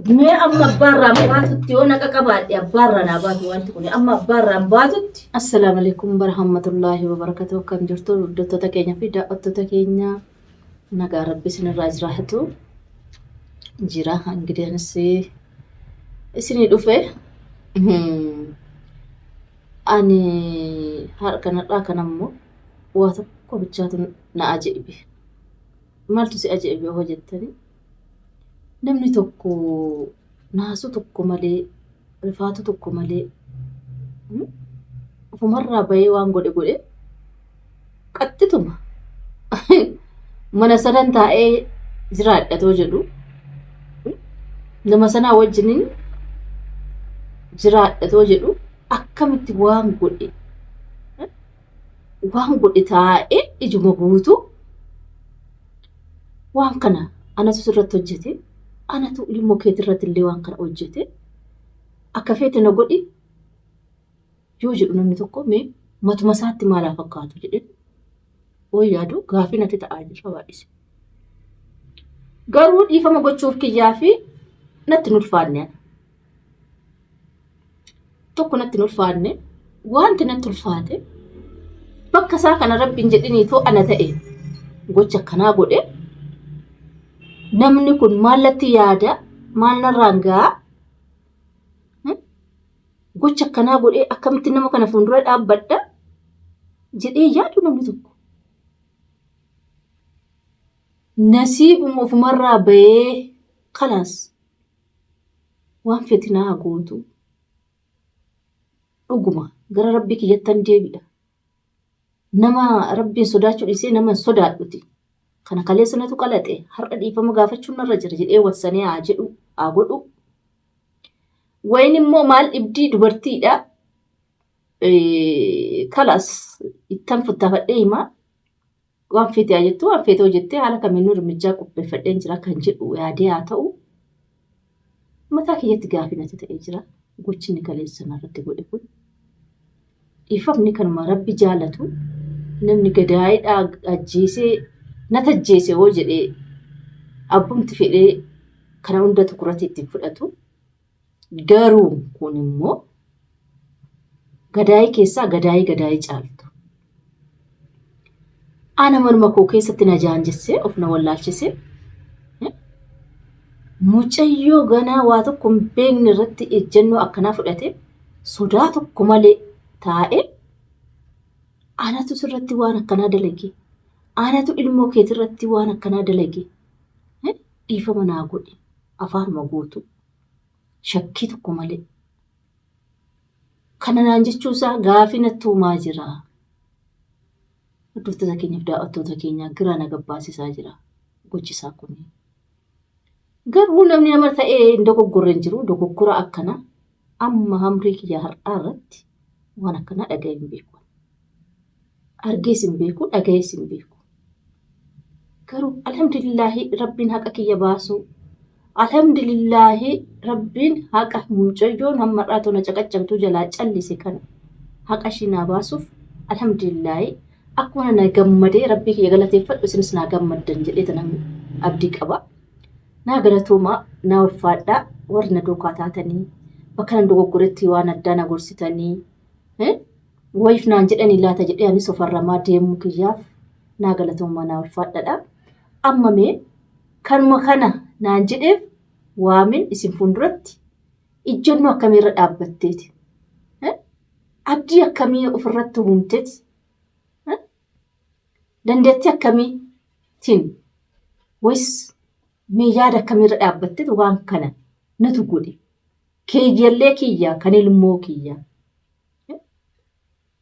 Mee amma barraan baatutti yoo naqa qabaadhe barraan baatu wanti kun amma barraan baatutti. Assalaamu alaykum warahmatullahi wabarakatuh. Akkam jirtu hordoftoota keenya fi daawwattoota keenya nagaa rabbi isinirraa jiraatu jira hangidanis isinii dhufe ani harka nadhaa kanammoo waa tokko bichaatu na ajaa'ibe. Maaltu si ajaa'ibe yoo jettanii namni tokko naasu tokko malee rifaatu tokko malee ofumarraa bahee waan godhe qaxxituma mana sadan taa'ee jiraadhatoo jedhu nama sanaa wajjiniin jiraadhatoo jedhu akkamitti waan godhe taa'ee ijuma guutuu waan kana anatu sirratti hojjete. Anatu ilmoo keetirratti illee waan kana hojjete akka feete na godhi yoo jedhu namni tokko mee matuma isaatti maalaa fakkaatu jedhee oo yaadu gaafii natti ta'aa jira baay'ise. Garuu dhiifama gochuuf kiyyaa fi natti nulfaanne tokko natti nulfaanne wanti natti ulfaate bakka isaa kana rabbiin jedhiniitoo ana ta'e gocha akkanaa godhe. Namni kun maallatti yaada maal narraan ga'a gocha akkanaa godhee akkamitti nama kana fuuldura dhaabbadha jedhee yaadu namni tokko. Nasiibuma ofumarraa bahee kalaas waan fedhe naa gootu dhuguma gara rabbii kiyyattan deebi'a. Nama rabbiin sodaachuu dhiisee nama sodaadhuti. Kana kalee sanatu qalaxe har'a dhiifama gaafachuun narra jira jedhee wassanii haa jedhu haa godhu. Wayin immoo maal dhibdii dubartiidha. Kalaas ittan futtaafadhee himaa waan feete haa jettu waan feete hojjettee haala kamiinuu hirmichaa qopheeffadheen jira kan jedhu yaadee haa ta'u. Mataa kiyyatti gaafii natti ta'ee jira. Gochinni kalee sanarratti godhe kun. Dhiifamni kanuma rabbi jaalatu namni gadaayiidhaa ajjeesee nata ajjeese hoo jedhee abbumti fedhee kana hunda tukurratti ittiin fudhatu. Garuu kun immoo gadaayii keessaa gadaayii caaltu. Ana manuma koo keessatti na jaanjessee of na wallaalchisee mucayyoo ganaa waa tokko hin beekne irratti ejjennoo akkanaa fudhate sodaa tokko malee taa'ee anatu sirratti waan akkanaa dalage. Anatu ilmoo keetirratti waan akkanaa dalage dhiifama naa godhe afaanuma guutu shakkii tokko malee. Kana naan jechuusaa gaafii natti uumaa jira. Hordoftoota keenyaaf daawwattoota keenyaa giraa na gabbaasisaa jira gochisaa kun. Garuu namni nama ta'ee hin dogoggorre hin jiru. Dogoggora akkana amma hamrii kiyyaa har'aa irratti waan akkanaa dhaga'ee hin beeku. Argees hin beeku dhaga'ees hin beeku. Garuu alhamdulillahi rabbiin haqa kiyya baasu. Alhamdulillahi rabbiin haqa mucayyoon hammarraa tona caqaccabtuu jalaa callise kana haqa ishii naa baasuuf alhamdulillahi akkuma na gammadee rabbii kiyya galateeffadhu isinis naa gammaddan jedhee tanan abdii qaba. Naa galatoomaa naa ulfaadhaa warri na duukaa taatanii bakka nan dogoggoretti waan addaa na gorsitanii wayiif naan jedhanii laata jedhee anis ofarramaa deemuu kiyyaaf naa galatoomaa naa ulfaadhaadha. Amma mee kanuma kana naan jedheef waamin isin fuulduratti ijjannoo akkamiirra dhaabbatteeti? Abdii akkamii ofirratti uumteeti? Dandeettii akkamiitiin wayis mee yaada akkamiirra dhaabbatteeti waan kana natu godhe? Keeyyallee kiyyaa kan ilmoo kiyyaa.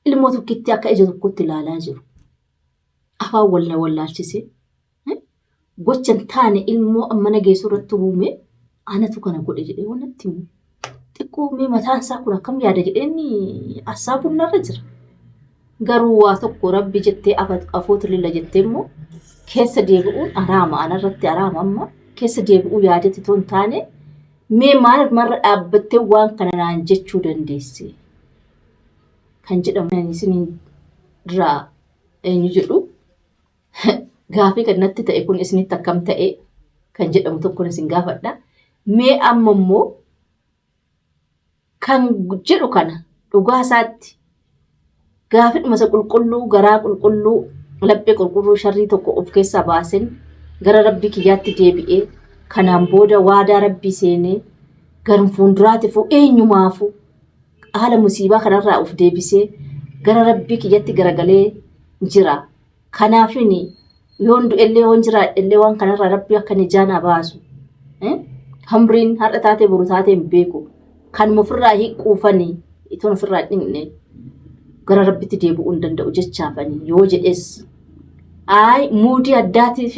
Ilmoo tokkitti akka ija tokkotti ilaalaa jiru. Afaan wallaalchisee. Gochan taane ilmoo amma nageessu irratti uume anatu kana godhe jedhee wanatti xiqqoo mee mataan isaa kun akkam yaada jedheeni asaabuun narra jira. Garuu waa tokko rabbi jettee afoota lilla jettee immoo keessa deebi'uun araama anarratti araama amma keessa deebi'uu yaadatti toon taane mee maal marra dhaabbattee waan kana naan jechuu dandeesse kan jedhamu isin irraa eenyu jedhu. Gaafii kan natti ta'e kun isinitti akkam ta'e kan jedhamu tokko isin gaafadha. Mee amma immoo kan jedhu kana dhugaa isaatti gaafidhuma isa qulqulluu garaa qulqulluu laphee qulqulluu sharrii tokko of keessaa baasen gara rabbii kiyyaatti deebi'ee kanaan booda waadaa rabbii seenee garum fuulduraatiif eenyumaafu haala musiibaa kanarraa of deebisee gara rabbii kiyyaatti garagalee jira. Kanaafini yoon du'ellee yoon jiraadhellee waan kanarraa rabbii akka nijaanaa baasu hamriin har'a taatee boru taatee hin beeku kan ofirraa hiquufanii itoon ofirraa dhiqne gara rabbitti deebi'uu hin danda'u jechaafanii yoo jedhes muudii addaatiif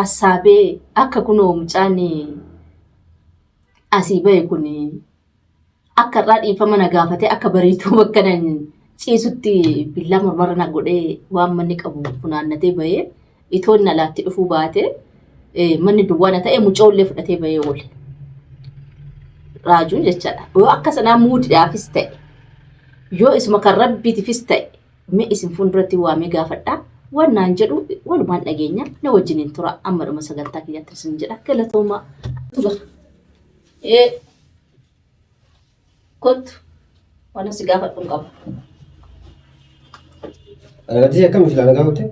assaabee akka kunoo mucaan asii bahe kun akka irraa dhiifama na gaafatee akka bariituu bakka nan ciisutti billaa mormarra na godhee waan manni qabu funaannatee bahee itoon na laatti dhufuu baate manni duwwaana ta'e mucoollee fudhatee bahee oole. Raajuun jechaadha. Yoo akka sanaa muudiidhaafis ta'e yoo isuma kan rabbiitiifis ta'e mee isin fuulduratti waamee gaafadhaa waan naan jedhu walumaan dhageenya na wajjiniin tura amma dhuma sagantaa kiyyaatti isin jedha galatoomaa tura. Kottu waan asi gaafadhu hin qabu. Anagati akkam filan gaafate?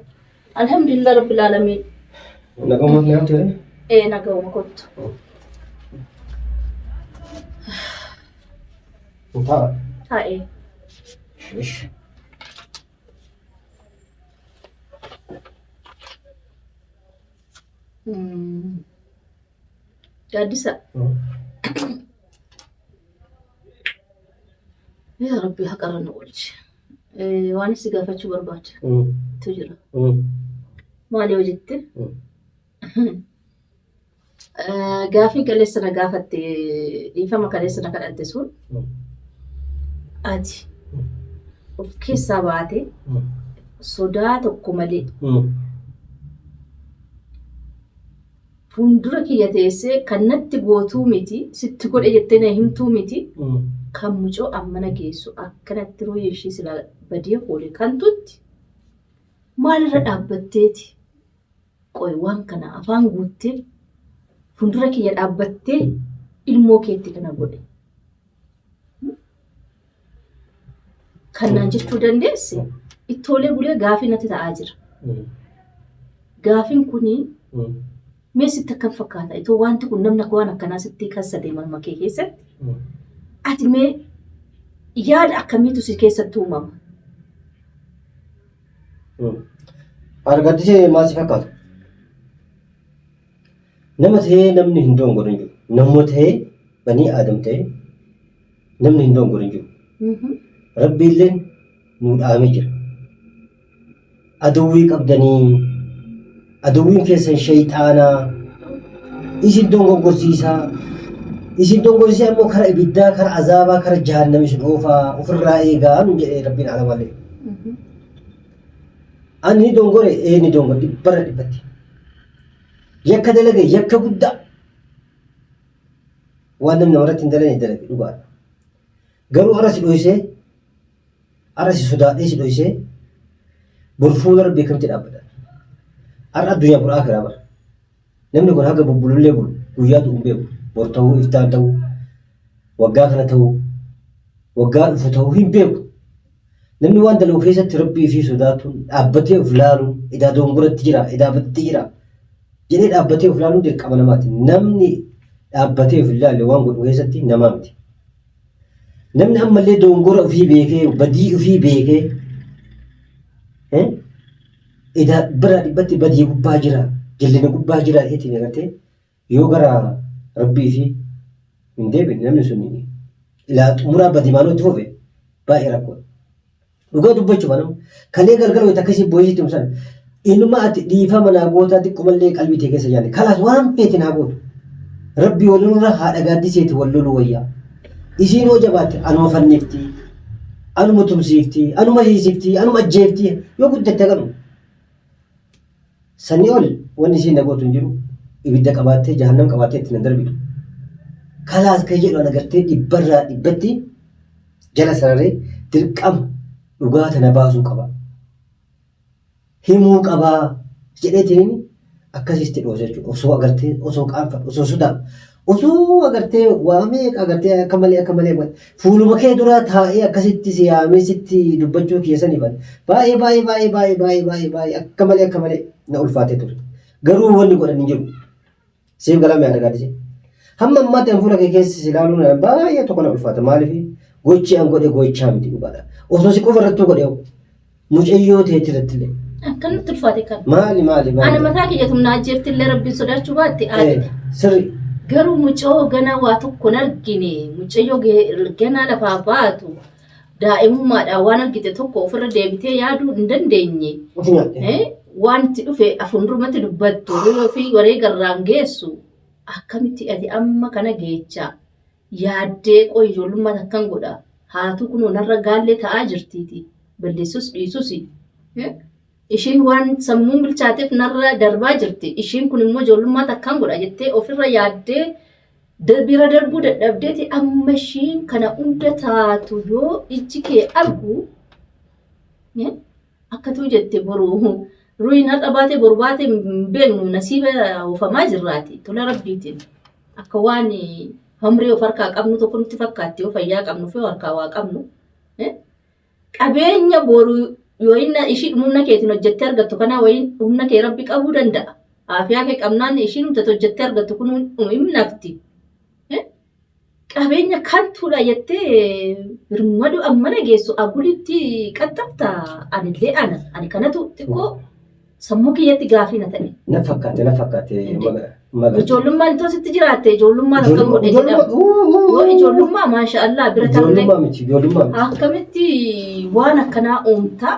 Alhamdulillah rabbil alamin. Naguma gaafate? Naguma kottu. Entah. Taa'ee. Ish. Gaaddisa. Yaa Rabbi haqarra nu oolche. Waan isi gaafachuu barbaada. Tu jira. Maali yoo jette? Gaafii kaleessa na gaafatte dhiifama kaleessa na kadhatte sun ati of keessaa baate sodaa tokko malee fuuldura kiyya teessee kan natti gootuu miti sitti godhe jettee na himtuu miti kan mucoo ammana geessu akkanatti roo yeeshii sila badii oole kan tutti maalirra dhaabbatteeti qoy waan kana afaan guuttee fuuldura kiyya dhaabbattee ilmoo keetti kana godhe. Kanaan jechuu dandeesse ittoolee bulee gaafii natti ta'aa jira. Gaafiin kuni mee sitti akkam fakkaata? Itoo wanti kun namni waan akkanaa sitti kassatee morma kee keessatti ati mee yaada akkamiitu si keessatti uumama? Argadisee maal si fakkaata? Nama ta'ee namni hin doongoru hin jiru. Namni ta'ee banii aadam ta'ee namni hin doongoru hin jiru. Rabbiilleen nu dhaamee jira. Aduwwii qabdanii aduwwiin keessan shayxaanaa isin dongorsiisaa isin dongorsiisaa immoo kara ibiddaa kara azaabaa kara jahannamii sun oofaa ofirraa eegaa nu jedhee rabbiin ala malee. Ani ni dongore ni dongore dhibbarra dhibbatti. Yakka dalage yakka guddaa waan namni namarratti hin dalane dalage dhugaadha. Garuu arasi dhoysee arasi sodaadhee si dhoysee borfuula rabbii kamti dhaabbata. Arra addunyaa kun akiraa bara. Namni kun haga bubbulullee bulu guyyaa du'uun beeku bor ta'uu iftaan ta'uu waggaa kana ta'uu waggaa dhufu ta'uu hin beeku. Namni waan dalagu keessatti rabbii fi sodaatuun dhaabbatee of laaluun idaa dongoratti jira idaa baddatti jira jedhee dhaabbatee of laaluun dirqama namaati. Namni dhaabbatee of ilaalle waan godhu keessatti namaa miti. Namni ammallee dongora ofii beekee badii ofii beekee idaa bira dhibbatti badii gubbaa jira jallina gubbaa jira eetiin agartee yoo gara rabbii fi hin deebine namni sun ilaa xumuraa badii maaloo itti fufe baay'ee rakkoodha. Dhugaa dubbachuuf anam kalee galgala wayita akkasii booyyisitti himsan inuma ati dhiifama naa gootaa xiqqoomallee qalbii tee keessa jaalle kalaas waan feete naa gootu rabbii walirra haadha gaaddiseeti wal lolu wayyaa isiin hoo jabaatte anuma fanniifti anuma tumsiifti anuma hiisifti anuma ajjeefti yoo guddatte kanu sanii ol wanni isiin nagootu hin jiru ibidda qabaattee jahannam qabaattee itti na darbitu kalaas kan jedhu agartee dhibbarraa dhibbatti jala sararee dirqama dhugaa tana baasuu qaba. Himuu qabaa jedheetiin akkasitti dhoose jechuudha. Osoo agartee osoo qaanfadhu osoo sodaatu Osoo agartee waamee agartee akka malee fuuluma kee dura taa'ee akkasitti si yaamee sitti dubbachuu keessanii baay'ee akka malee na ulfaatee ture. Garuu wanni godhan hin jiru. Siif galame yaada gaadise. Hamma ammaatti an fuula kee keessa si ilaaluun baay'ee tokko na ulfaata. Maaliif gochi an godhe gochaa miti dhugaadha. Osoo si qofa irrattuu godhe mucayyoo ta'etti irratti illee. Akkanatti ulfaate kan. Maali. Ana mataa kiyyatum na ajjeefti illee rabbiin sodaachuu baatte aadde. Sirri. Garuu mucoo ganaa waa tokko hin argine mucayyoo ganaa lafaa baatu daa'imummaadhaan waan argite tokko ofirra deebitee yaaduu hin dandeenye. Wanti dhufe afundurumatti dubbattu fi wareegarraan geessu akkamitti ati amma kana geechaa yaaddee qoy ijoollummaa takkan godha haatu kun narra gaallee ta'aa jirtiiti balleessus dhiisus ishiin waan sammuun bilchaateef narra darbaa jirti ishiin kun immoo ijoollummaa takkan godha jettee ofirra yaaddee bira darbuu dadhabdeeti amma ishiin kana hunda taatu yoo ijji kee argu akkatu jette boruu ruin har'a baatee boru baatee beeknu nasiiba oofamaa jirraati tola rabbiitiin akka waan hamrii of harkaa qabnu tokko nutti fakkaatti yoo fayyaa qabnu fi harkaa waa qabnu qabeenya boru yoo inni ishii humna keetiin hojjettee argattu kanaa wayin humna kee rabbi qabuu danda'a aafiyaa kee qabnaan ishiin humna hojjettee argattu kun hin nafti qabeenya kan tuula jettee birmadu ammana geessu agulitti qaxxabta anillee ani kanatu xiqqoo sammuu kiyyatti gaafii na ta'e. Na fakkaate. Ijoollummaan itoo sitti jiraatte ijoollummaa akkam godhe jedhamu. Yoo ijoollummaa maasha Allah bira tarree. Akkamitti waan akkanaa uumtaa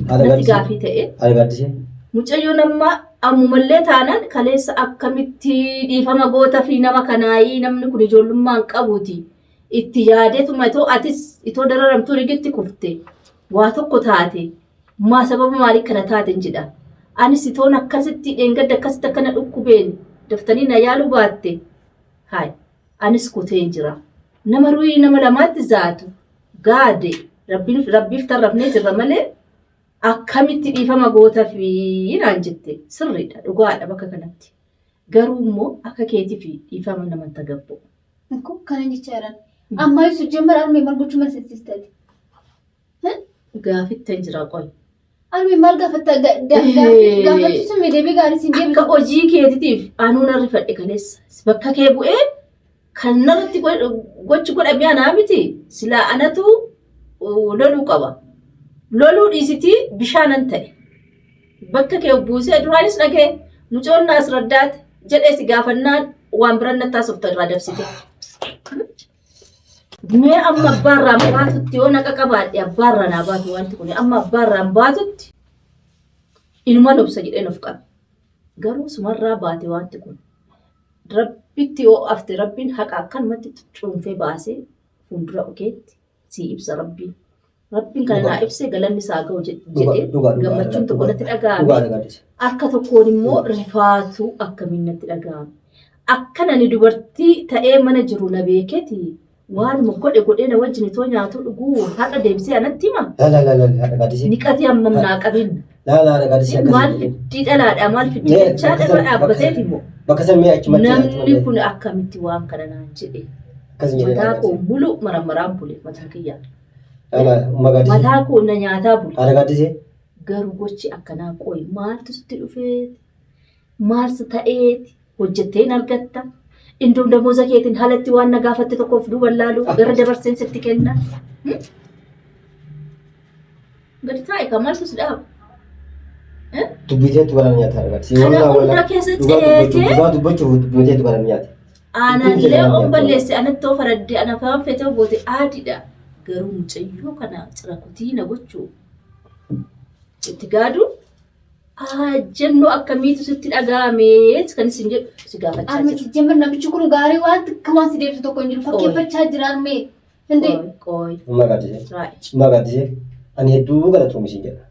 natti gaafii ta'e. Mucayyoon amma ammumallee taanaan kaleessa akkamitti dhiifama goota fi nama kanaayii namni kun ijoollummaan qabuuti. Itti yaadeetuma itoo dararamtuu rigitti kufte waa tokko taate. Maa sababa maalii kana taateen jedha. Anis itoon akkasitti dheengadda akkasitti akkana dhukkubeen daftanii na yaaluu baatte. Haay anis kuteen jira. Nama ruhii nama lamaatti zaatu gaade rabbiif tarrafnee jirra malee akkamitti dhiifama goota fi naan jette sirriidha dhugaadha bakka kanatti. Garuu immoo akka keetii fi dhiifama namatti gabbu. Kana jecha jiran. Amma ibsu jemmara armee margochuu malsiisteeti. Gaafitteen jira qoy. Armee maal gaafachiisu deebii gaarii siin deebisu. Akka hojii keetiitiif anuu narri fadhe kaleessa. Bakka kee bu'ee kan narratti gochi godhamee anaa miti. Silaa anatu loluu qaba. Loluu dhiisitii bishaanan ta'e. Bakka kee buusee duraanis dhagee mucoon naas raddaate jedhee si gaafannaan waan biraan nattaasofta irraa dabsite. Mee amma abbaarraan baatutti yoo naqa qabaadhe abbaarraan haa baatu wanti kun amma abbaarraan baatutti ilma nobsa jedhee nuuf qaba. Garuu sumarraa baate wanti kun rabbitti yoo afte rabbiin haqa akkanumatti cuunfee baasee fuuldura okeetti si ibsa rabbiin. Rabbiin kana naa ibsee galanni isaa ga'u jedhee gammachuun tokko natti dhaga'ame. Akka tokkoon immoo rifaatu akkamiin natti dhaga'ame. Akkana ni dubartii ta'ee mana jiru na beeketi. Waan godhe na wajjin itoo nyaatu dhuguu haadha deebisee anatti hima. Niqatii hammam naa qabin. Maal fiddii dhalaadhaa maal fiddii dachaa dhala dhaabbateeti immoo. Namni kun akkamitti waan kana naan jedhe. Mataa koo bulu maraan bule mataa kiyyaa. Mataa koo na nyaataa bulu. Garuu gochi akkanaa qoy maaltu sitti dhufeeti. Maaltu ta'eeti hojjettee hin argatta. Indum damooza keetiin haalatti waan na gaafatte tokkoof duuba laalu gara dabarseen sitti kenna. Gadi taa'e kan maaltu si dhaabu? Dubbiteetu bara nyaataa argati. Kana hunda keessa ceetee. Dubbachuuf dubbiteetu bara nyaata. Aanallee on balleesse anatti of faraddee ana faan fetee boote aadiidha. Garuu mucayyoo kana cirakutii na gochuu. Itti gaadu. Jennu akkamiitu sitti dhaga'amee kan isin jedhu si gaafachaa jira. Armee jemmar namichi kun gaarii waan xiqqamaa si deebisu tokko hin jiru fakkeeffachaa jira armee. Qooy. Magaadisee ani hedduu galatoomii siin jedha.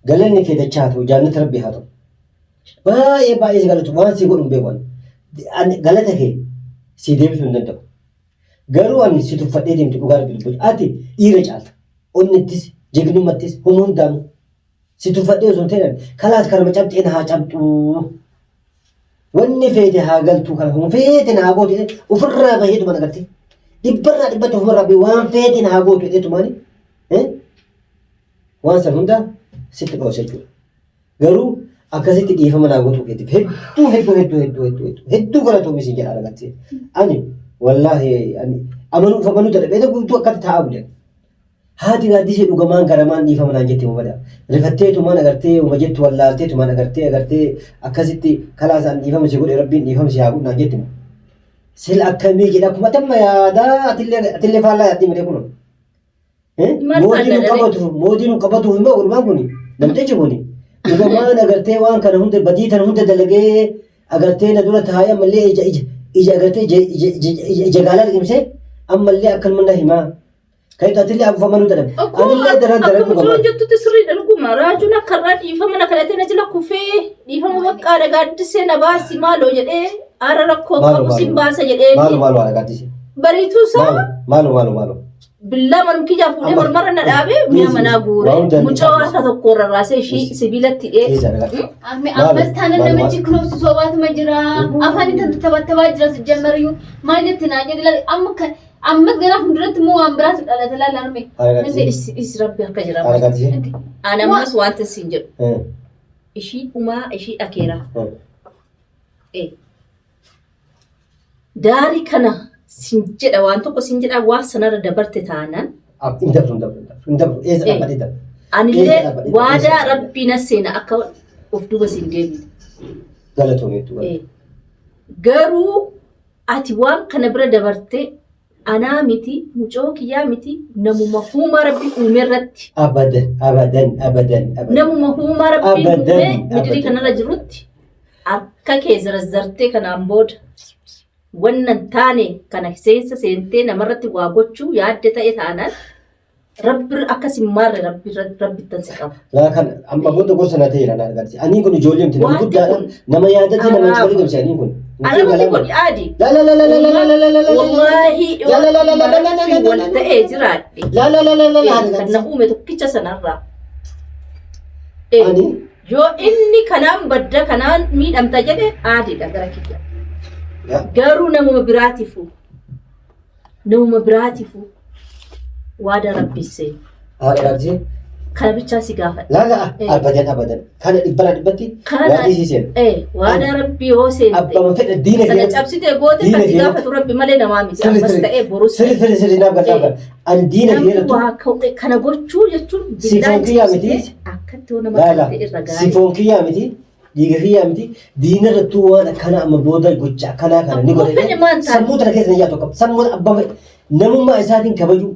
Galanni kee dachaa haa ta'u jaannata rabbii haa ta'u. Baay'ee si galatu waan si godhu hin beeku. Galata kee si deebisuu hin danda'u. Garuu ani si tuffadhee deemtu dhugaa dubbatu. Ati dhiira caalta. Onnittis jegnummattis humna hundaanu. Si tuffadhee osoo hin ta'in kalaas karama cabxee na haa cabxuu. wanni feete haa galtuu kana kun feete naa gootu ofirraa baheetu mana gartee dhibbarraa dhibbatti ofirraa bahee waan feete naa gootu jedheetu maali waan san hunda sitti dhoose jechuudha. Garuu akkasitti dhiifama naa gootu keetiif hedduu galatoomi siin jedha argattee ani wallaahi amanuu dadhabee guutuu akkatti taa'aa bulee. Haati gaaddisee dhugamaan garamaan dhiifama naan jettee mubada. Rifatteetumaan agartee uma jettu wallaalteetumaan agartee akkasitti kalaasaan dhiifama si godhe rabbiin dhiifama si haa godhu naan jettimu. Sila akkamii jedha akkuma tamma yaadaa atillee faallaa yaaddi malee kun. Mootiin qabatuuf immoo gurmaan kun namtichi kun dhugamaan agartee waan kana hunda badii tana hunda dalagee agartee na dura taa'ee ammallee ija agartee ija gaalaa liqimsee ammallee akkanuma himaa. Kayak tadi lihat apa malu tadi. Anillah darah aku kalau jatuh terseri dan aku marah. Cuma karena di mana nak lihat aja lah kufe. Di mana mak ada gadis saya nabasi malu jadi. Arah rakko kamu simba saja jadi. Malu ada gadis. Bari itu sah. Malu. Bila malam kita punya marah nak abe. Mina mana gure. Muncul satu koran rasa sebilat tiye. Ammas tanan namichi kunuun sobaatu ma jira. Afaan itti taphatabaa jira sijjamariyu. Maal jettina jedhi amma gara hunduratti immoo waan biraatu dhalata laalarme. Is rabbi akka jira. Ana ammas wanta siin jedhu. Ishii dhumaa ishii akeera. Daarii kana siin jedha waan tokko siin jedha waan sanarra dabarte taanaan. Anillee waadaa rabbii na seena akka of duuba siin deemne. Garuu ati waan kana bira dabarte anaa miti mucoo kiyyaa miti namuma huuma rabbi uume irratti. Abadan. Namuma huuma rabbi uume midiri kanarra jirutti akka kee zarazzartee kanaan booda wannan taane kana seensa seentee namarratti waa gochuu yaadde ta'e taanaan rabbi akkasin maarre rabbi tansi qaba. Laakan amma booda gosa na ta'e irraan argatti. Aniin kun ijoollee miti nama guddaadha. Nama yaadate nama ijoollee qabsi aniin kun. Alamati kun aadi. Wallahi wal ta'ee jiraadhe. Kan na uume tokkicha sanarraa. Yoo inni kanaan badda kanaan miidhamta jedhe aadiidha gara kiyya. Garuu namuma biraatifu waada rabbisee. Kana bichaa si gaafadha. Abadan. Kana dhibbatti waadii siiseen. Waada rabbii yoo seente. Abbama fedha diina sana cabsitee goote kan si gaafatu rabbi malee namaa miti. Ammas ta'ee borus. Sirri dhaabbataa. Ani diina dhiiratu. Kana gochuu jechuun sifoon kiyyaa miti. Akkatti yoo nama ta'e irra gaarii. Sifoon kiyyaa miti. Dhiiga kiyyaa miti. Diina irrattu waan akkana amma booda gocha akkanaa kana ni godhe. Sammuu tana keessa ni yaadu qaba. Sammuu abbama namummaa isaatiin kabaju.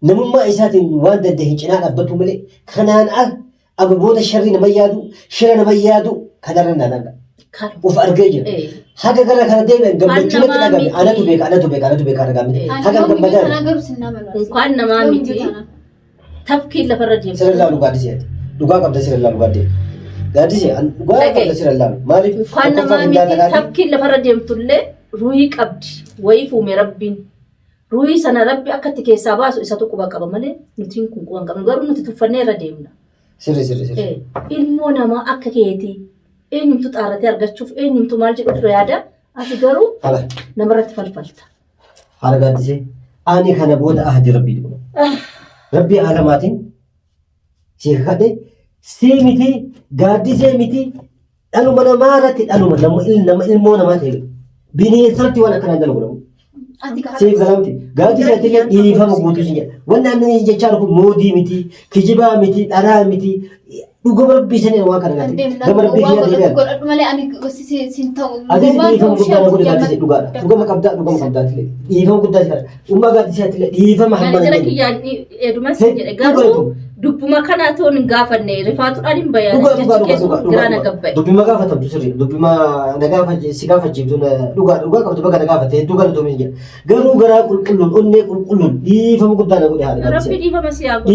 Namummaa isaatiin waan danda'e cinaa dhaabbatu malee kanaan amma booda sharri nama yaadu shira nama yaadu kanarra naan uf argee jira. Haga gara kana deebi'an gammachuun itti dhagame anatu beeka dhagame. Haga gammadaan. Inkaan namaa miti tafkiin lafarra deemtu. Sirallaa dhugaatii dhugaa qabda sirallaa dhugaatii. Gaaddisee dhugaa qabda sirallaa maaliif? Inkaan namaa miti tafkiin lafarra deemtullee ruhii qabdi wayii fuume rabbiin. Ruhii sana rabbi akkatti keessaa baasu isa tokko qaba malee nutiin kun quban qabnu garuu nuti tuffannee irra deemna. Sirri. Ilmoo namaa akka keetii eenyumtu xaaratee argachuuf eenyumtu maal jedhu yaada ati garuu namarratti falfalta. Haala gaaddisee ani kana booda ahadi rabbii dhugu. Rabbii aalamaatiin si kadhe si miti gaaddisee miti dhaluma namaa irratti nama ilmoo namaa ta'e bineensatti waan akkanaa dalagu. Siif galamti. Gaaddisee atiillee dhiifama guutuu si jedha. Wanni aannan jechaa dhufu moodii miti, kijibaa miti, dharaa miti. Dhuguma rabbii sanii waan kana gaati. Gama rabbii kiyyaa deebi'an. Godhadhu malee ani siin ta'u. Atis dhiifama guddaa na godhe gaaddisee dhugaadha. Dhugama qabdaa atiillee. Dhiifama guddaa si kadha. Dhummaa gaaddisee atiillee dhiifama hamma gara kiyyaan eduma si jedhe garuu dubbuma kana toon hin gaafanne rifaatuudhaan hin bayyane jechuun keessumaa giraana gabba'e. Dubbima gaafatamtu sirrii. Dubbima si gaafachiiftu dhugaa qabdu bakka na gaafatte hedduu galatoomii jedha. Garuu garaa qulqulluun onnee qulqulluun dhiifama guddaa na godhe haadha gaaddisee. Rabbi dhiifama si haa godhu.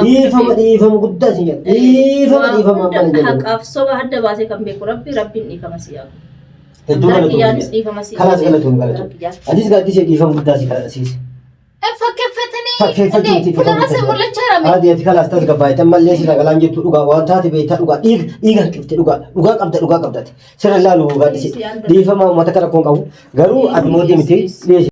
Dhiifama guddaa si jedha. Dhiifama amma na jedhamu. Haqaaf soba adda baasee kan beeku rabbiin dhiifama si haa godhu. Hedduu galatoomii jedha. Kanaas galatoomii galatoomii. Atis gaaddisee dhiifama guddaa si kadhasiise. fakkeeffatanii fuuldura isa mul'achaa jira. Ati ati kalaas tas gabbaa'e mallee si dhagalaan jirtu dhugaa waan taate beektaa dhugaa dhiiga qibte dhugaa qabdati sirra ilaalu dhugaa dhiifama uummata kana kun qabu garuu ati mootii miti